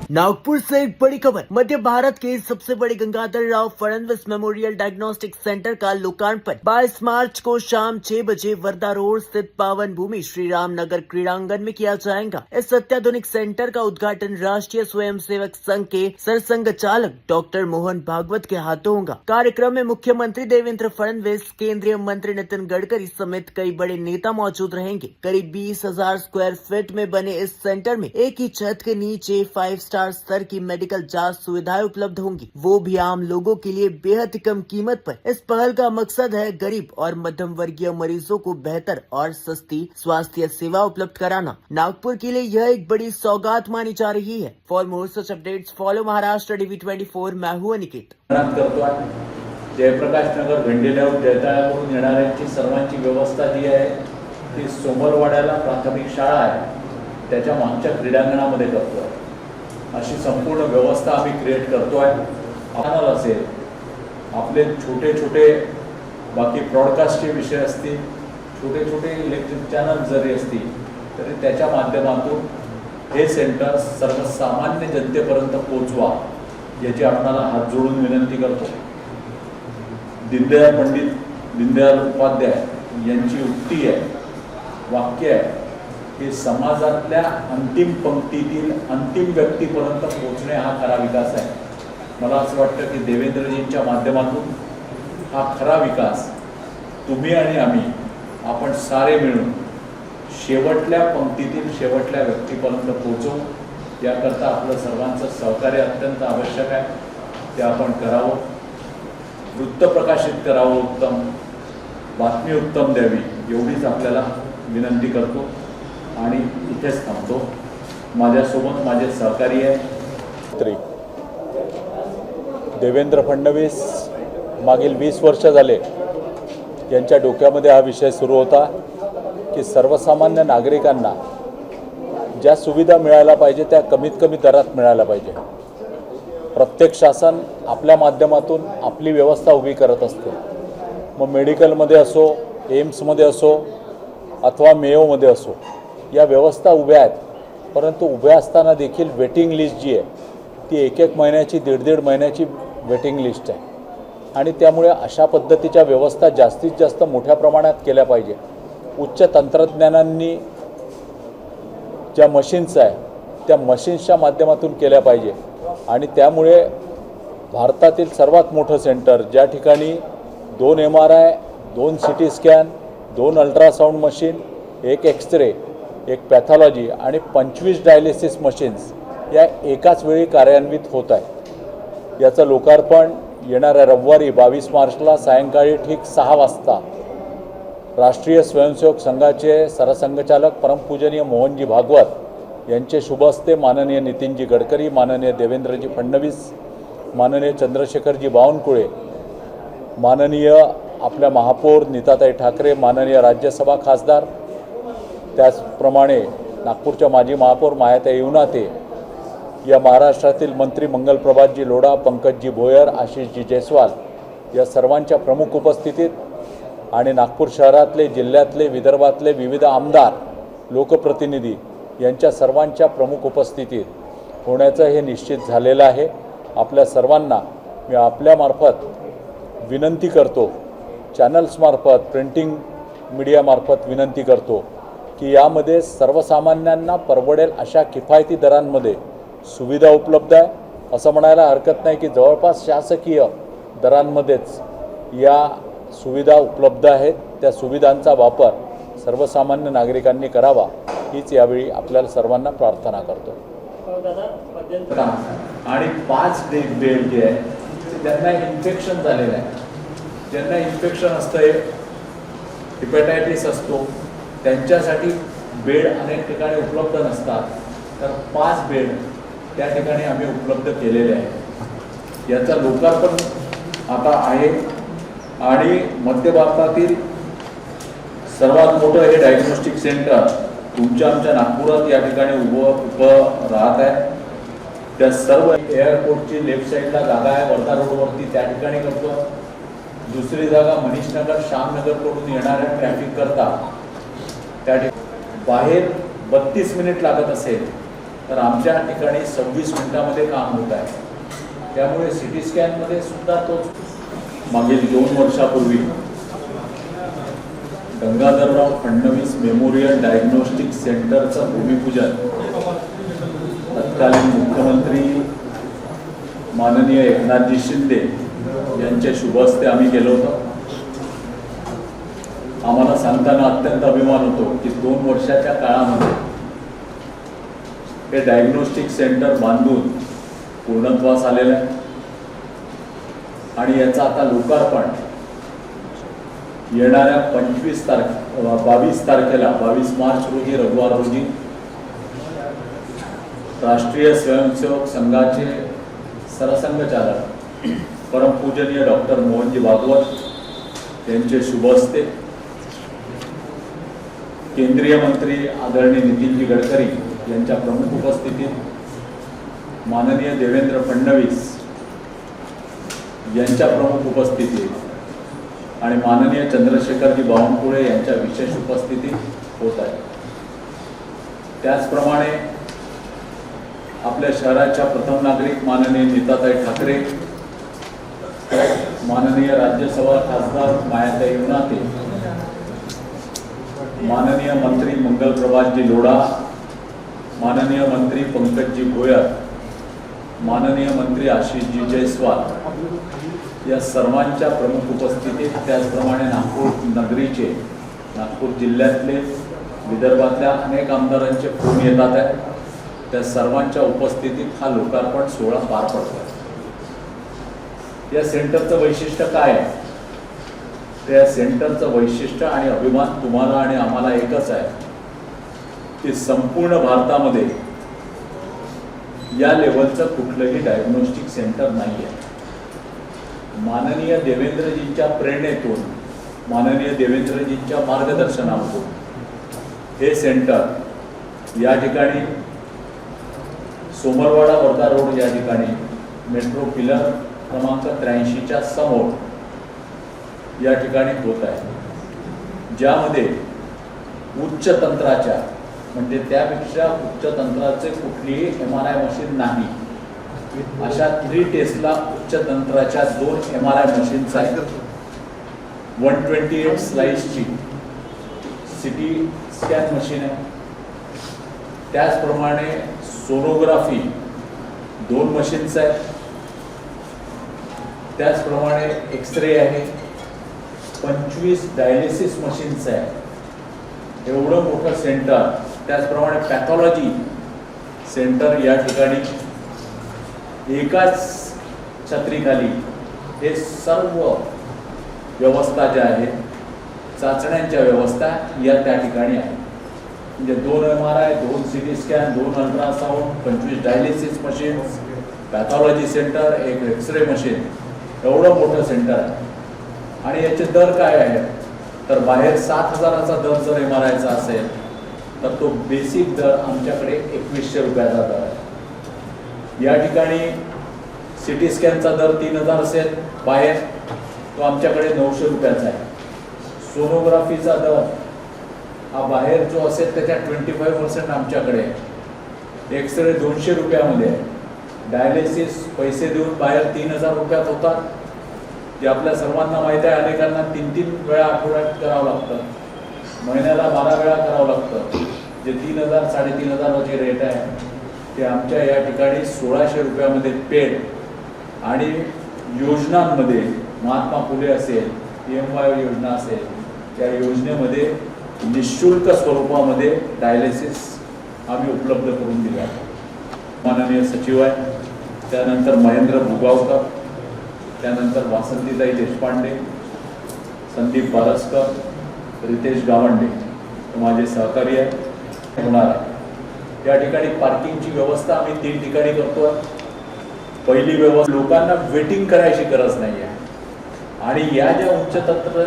नागपुर से एक बड़ी खबर। मध्य भारत के सबसे बड़े गंगाधर राव फडणवीस मेमोरियल डायग्नोस्टिक सेंटर का लोकार्पण 22 मार्च को शाम 6 बजे वर्धा रोड स्थित पावन भूमि श्री राम नगर क्रीड़ांगन में किया जाएगा। इस अत्याधुनिक सेंटर का उद्घाटन राष्ट्रीय स्वयंसेवक संघ के सरसंघचालक डॉक्टर मोहन भागवत के हाथों होगा। कार्यक्रम में मुख्यमंत्री देवेंद्र फडणवीस, केंद्रीय मंत्री नितिन गडकरी समेत कई बड़े नेता मौजूद रहेंगे। करीब 20,000 स्क्वायर फीट में बने इस सेंटर में एक ही छत के नीचे 5 स्टार स्तर की मेडिकल जांच सुविधाएं उपलब्ध होंगी, वो भी आम लोगों के लिए बेहद कम कीमत पर। इस पहल का मकसद है गरीब और मध्यम वर्गीय मरीजों को बेहतर और सस्ती स्वास्थ्य सेवा उपलब्ध कराना। नागपुर के लिए यह एक बड़ी सौगात मानी जा रही है। For more such updates follow Maharashtra DV24। मैं हूं अनिकेत। जयप्रकाश नगर भेंडी लेआउट जैताळ्याकडून येणाऱ्यांची सर्वांची व्यवस्था जी आहे ती सोमरवाड्याला प्राथमिक शाळा आहे त्याच्या मागच्या क्रीडांगणामध्ये करतोय। अशी संपूर्ण व्यवस्था आम्ही क्रिएट करतोय। चॅनल असेल, आपले छोटे छोटे बाकी ब्रॉडकास्टचे विषय असतील, छोटे छोटे इलेक्ट्रिक चॅनल जरी असतील तरी त्याच्या माध्यमातून हे सेंटर सर्वसामान्य जनतेपर्यंत पोहोचवा याची आपल्याला हात जोडून विनंती करतो। दीनदयाल पंडित दीनदयाल उपाध्याय यांची उक्ती आहे, वाक्य आहे की समाजातल्या अंतिम पंक्तीतील अंतिम व्यक्तीपर्यंत पोहोचणे हा खरा विकास आहे। मला असं वाटतं की देवेंद्रजींच्या माध्यमातून हा खरा विकास तुम्ही आणि आम्ही आपण सारे मिळून शेवटल्या पंक्तीतील शेवटल्या व्यक्तीपर्यंत पोहोचवू, याकरता आपलं सर्वांचं सहकार्य अत्यंत आवश्यक आहे। ते आपण करावं, वृत्त प्रकाशित करावं, उत्तम बातमी उत्तम द्यावी एवढीच आपल्याला विनंती करतो आणि इथेच थांबतो। माझ्यासोबत माझे सहकारी आहे देवेंद्र फडणवीस मागील 20 वर्ष झाले यांच्या डोक्यामध्ये हा विषय सुरू होता की सर्वसामान्य नागरिकांना ज्या सुविधा मिळायला पाहिजे त्या कमीत कमी दरात मिळायला पाहिजे। प्रत्येक शासन आपल्या माध्यमातून आपली व्यवस्था उभी करत असते। मग मेडिकलमध्ये असो, एम्समध्ये असो अथवा मेयोमध्ये असो, या व्यवस्था उभ्या आहेत, परंतु उभ्या असताना देखील वेटिंग लिस्ट जी आहे ती एक महिन्याची 1.5 महिन्याची वेटिंग लिस्ट आहे आणि त्यामुळे अशा पद्धतीच्या व्यवस्था जास्तीत जास्त मोठ्या प्रमाणात केल्या पाहिजे। उच्च तंत्रज्ञानांनी ज्या मशीन्स आहे त्या मशीन्सच्या माध्यमातून केल्या पाहिजे आणि त्यामुळे भारतातील सर्वात मोठं सेंटर ज्या ठिकाणी 2 MRI, 2 CT scan, 2 ultrasound machine, 1 x ray, 1 pathology आणि 25 डायलिसिस मशीन्स या एकाच वेळी कार्यान्वित होत आहेत। याचं लोकार्पण येणाऱ्या रविवारी 22 मार्चला सायंकाळी ठीक 6 वाजता राष्ट्रीय स्वयंसेवक संघाचे सरसंघचालक परमपूजनीय मोहनजी भागवत यांचे शुभ हस्ते माननीय नितीनजी गडकरी, माननीय देवेंद्रजी फडणवीस, माननीय चंद्रशेखरजी बावनकुळे, माननीय आपल्या महापौर नीताताई ठाकरे, माननीय राज्यसभा खासदार, त्याचप्रमाणे नागपूरच्या माजी महापौर मायाताई युनाते, या महाराष्ट्रातील मंत्री मंगलप्रभातजी लोढा, पंकजजी भोयर, आशिषजी जयस्वाल या सर्वांच्या प्रमुख उपस्थितीत आणि नागपूर शहरातले, जिल्ह्यातले, विदर्भातले विविध आमदार, लोकप्रतिनिधी यांच्या सर्वांच्या प्रमुख उपस्थितीत होण्याचं हे निश्चित झालेलं आहे। आपल्या सर्वांना मी आपल्यामार्फत विनंती करतो, चॅनल्समार्फत, प्रिंटिंग मीडियामार्फत विनंती करतो की यामध्ये सर्वसामान्यांना परवडेल अशा किफायती दरांमध्ये सुविधा उपलब्ध आहे। असं म्हणायला हरकत नाही की जवळपास शासकीय दरांमध्येच या सुविधा उपलब्ध आहेत। त्या सुविधांचा वापर सर्वसामान्य नागरिकांनी करावा हीच यावेळी आपल्याला सर्वांना प्रार्थना करतो। आणि 5 बेड जे आहे त्यांना इन्फेक्शन झालेलं आहे, ज्यांना इन्फेक्शन असतं, हिपॅटायटिस असतो, त्यांच्यासाठी बेड अनेक ठिकाणी उपलब्ध नसतात, तर 5 बेड त्या ठिकाणी आम्ही उपलब्ध केलेले आहे। याचा लोकार्पण आता आहे आणि मध्य भारतातील सर्वात मोठं हे डायग्नोस्टिक सेंटर तुमच्या आमच्या नागपुरात या ठिकाणी उभं राहत आहे। त्या सर्व एअरपोर्टची लेफ्ट साईडला जागा आहे वर्धा रोडवरती, त्या ठिकाणी करतो। दुसरी जागा मनीषनगर श्यामनगरकडून येणाऱ्या ट्रॅफिक करता त्या ठिकाणी बाहेर 32 मिनिट लागत असेल तर आमच्या ठिकाणी 26 मिनिटामध्ये काम होत आहे. त्यामुळे सिटी स्कॅनमध्ये सुद्धा तोच मागील 2 वर्षापूर्वी गंगाधरराव फडणवीस मेमोरियल डायग्नोस्टिक सेंटरचं भूमिपूजन तत्कालीन मुख्यमंत्री माननीय एकनाथजी शिंदे यांच्या शुभ हस्ते आम्ही गेलो होतो. आम्हाला सांगताना अत्यंत अभिमान होतो की 2 वर्षाच्या काळामध्ये हे डायग्नोस्टिक सेंटर बांधून पूर्णत्वास आलेलं आहे आणि याचं आता लोकार्पण येणाऱ्या 22 तारखेला 22 मार्च रोजी रविवार रोजी राष्ट्रीय स्वयंसेवक संघाचे सरसंघचालक परमपूजनीय डॉक्टर मोहनजी भागवत यांचे शुभ हस्ते, केंद्रीय मंत्री आदरणीय नितीनजी गडकरी यांच्या प्रमुख उपस्थितीत, माननीय देवेंद्र फडणवीस यांच्या प्रमुख उपस्थितीत आणि माननीय चंद्रशेखरजी बावनकुळे यांच्या विशेष उपस्थितीत होत आहे. त्याचप्रमाणे आपल्या शहराच्या प्रथम नागरिक माननीय नीताताई ठाकरे, माननीय राज्यसभा खासदार मायाताई उनाते, माननीय मंत्री मंगल प्रभातजी लोढा, माननीय मंत्री पंकजजी भोयर, माननीय मंत्री आशिषजी जयस्वाल या सर्वांच्या प्रमुख उपस्थितीत, त्याचप्रमाणे नागपूर नगरीचे, नागपूर जिल्ह्यातले, विदर्भातल्या अनेक आमदारांचे फोन येतात आहेत. त्या सर्वांच्या उपस्थितीत हा लोकार्पण सोहळा पार पडतो. या सेंटरचं वैशिष्ट्य काय आहे? त्या सेंटरचं वैशिष्ट्य आणि अभिमान तुम्हाला आणि आम्हाला एकच आहे की संपूर्ण भारतामध्ये या लेवलचं कुठलंही डायग्नोस्टिक सेंटर नाही आहे. माननीय देवेंद्रजींच्या प्रेरणेतून, माननीय देवेंद्रजींच्या मार्गदर्शनातून हे सेंटर या ठिकाणी सोमरवाडा वर्धा रोड या ठिकाणी मेट्रो पिलर क्रमांक 83च्या समोर या ठिकाणी होत आहे, ज्यामध्ये उच्च तंत्राच्या म्हणजे त्यापेक्षा उच्च तंत्राचे कुठलीही MRI मशीन नाही अशा 3 टेस्ला उच्च तंत्राच्या 2 MRI मशीन्स आहेत. 128 स्लाइसची सिटी स्कॅन मशीन आहे. त्याचप्रमाणे सोनोग्राफी 2 मशीन्स आहेत. त्याचप्रमाणे एक्सरे आहे. 25 डायलिसिस मशीन्स आहेत. एवढं मोठं सेंटर. त्याचप्रमाणे पॅथॉलॉजी सेंटर या ठिकाणी एकाच छत्रीखाली हे सर्व व्यवस्था ज्या आहेत, चाचण्यांच्या व्यवस्था या त्या ठिकाणी आहेत. म्हणजे 2 MRI, 2 CT scan, 2 ultrasound, 25 dialysis machines, pathology centre, 1 x ray machine, एवढं मोठं सेंटर आहे. आणि याचे दर काय आहेत? तर बाहेर 7,000चा दर जर MRIचा असेल तर तो बेसिक दर आमच्याकडे 2100 रुपयाचा दर आहे. या ठिकाणी सिटी स्कॅनचा दर 3000 असेल बाहेर, तो आमच्याकडे 900 रुपयाचा आहे. सोनोग्राफीचा दर हा बाहेर जो असेल त्याच्या 25% आमच्याकडे आहे. एक्सरे 200 रुपयामध्ये आहे. डायलिसिस पैसे देऊन बाहेर 3000 रुपयात होतात, जे आपल्या सर्वांना माहीत आहे. अनेकांना 3-3 वेळा आठवड्यात करावं लागतं, महिन्याला 12 वेळा करावं लागतं. जे 3000 3,500 रेट आहे ते आमच्या या ठिकाणी 1600 रुपयामध्ये पेड. आणि योजनांमध्ये महात्मा फुले असेल, PMY योजना असेल, त्या योजनेमध्ये निःशुल्क स्वरूपामध्ये डायलिसिस आम्ही उपलब्ध करून दिले आहे. माननीय सचिव आहे, त्यानंतर महेंद्र भुगावकर, त्यानंतर वासंतीताई देशपांडे, संदीप बारसकर, रितेश गावंडे माझे सहकारी आहे होणार आहे. या ठिकाणी पार्किंगची व्यवस्था आम्ही 3 ठिकाणी करतो. पहिली व्यवस्था, लोकांना वेटिंग करायची गरज नाही आहे. आणि या ज्या उच्च तंत्र